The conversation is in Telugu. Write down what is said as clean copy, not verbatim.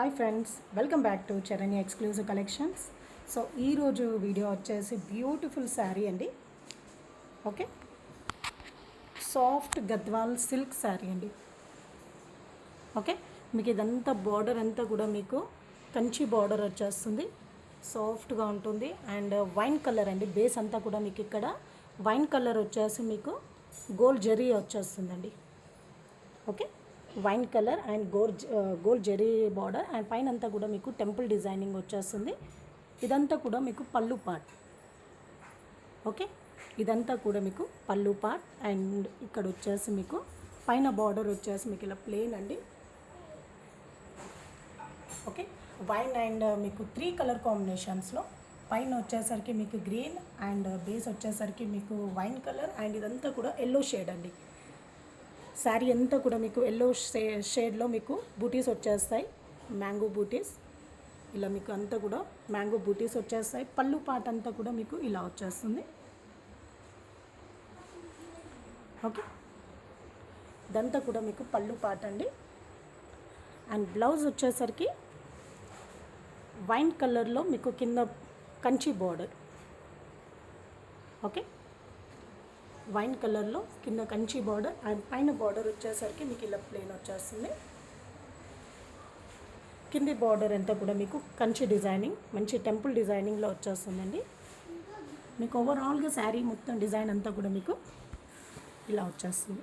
Hi friends, welcome back to Charani exclusive collections. So ఈరోజు వీడియో వచ్చేసి బ్యూటిఫుల్ శారీ అండి. Okay, soft Gadwal silk sari అండి. ఓకే, మీకు ఇదంతా బార్డర్ అంతా కూడా మీకు కంచి బార్డర్ వచ్చేస్తుంది. సాఫ్ట్గా ఉంటుంది అండ్ వైన్ కలర్ అండి. బేస్ అంతా కూడా మీకు ఇక్కడ వైన్ కలర్ వచ్చేసి మీకు గోల్డ్ జరీ వచ్చేస్తుందండి. Okay, wine colour and gold zari border and పైన అంతా కూడా మీకు టెంపుల్ డిజైనింగ్ వచ్చేస్తుంది. ఇదంతా కూడా మీకు పళ్ళు పార్ట్. ఓకే, ఇదంతా కూడా మీకు పళ్ళు పార్ట్ అండ్ ఇక్కడ వచ్చేసి మీకు పైన బార్డర్ వచ్చేసి మీకు ఇలా ప్లెయిన్ అండి. ఓకే, వైన్ అండ్ మీకు 3 కలర్ కాంబినేషన్స్లో పైన వచ్చేసరికి మీకు గ్రీన్ అండ్ బేస్ వచ్చేసరికి మీకు వైన్ కలర్ అండ్ ఇదంతా కూడా ఎల్లో షేడ్ అండి. శారీ అంతా కూడా మీకు ఎల్లో షేడ్లో మీకు బూటీస్ వచ్చేస్తాయి, మ్యాంగో బూటీస్. ఇలా మీకు అంతా కూడా మ్యాంగో బూటీస్ వచ్చేస్తాయి. పళ్ళు పాట అంతా కూడా మీకు ఇలా వచ్చేస్తుంది. ఓకే, ఇదంతా కూడా మీకు పళ్ళు పాట అండి. అండ్ బ్లౌజ్ వచ్చేసరికి వైన్ కలర్లో మీకు కింద కంచి బార్డర్. ఓకే, వైన్ కలర్లో కింద కంచి బార్డర్ అండ్ పైన బార్డర్ వచ్చేసరికి మీకు ఇలా ప్లెయిన్ వచ్చేస్తుంది. కింది బార్డర్ అంతా కూడా మీకు కంచి డిజైనింగ్, మంచి టెంపుల్ డిజైనింగ్లో వచ్చేస్తుందండి. మీకు ఓవరాల్గా శారీ మొత్తం డిజైన్ అంతా కూడా మీకు ఇలా వచ్చేస్తుంది.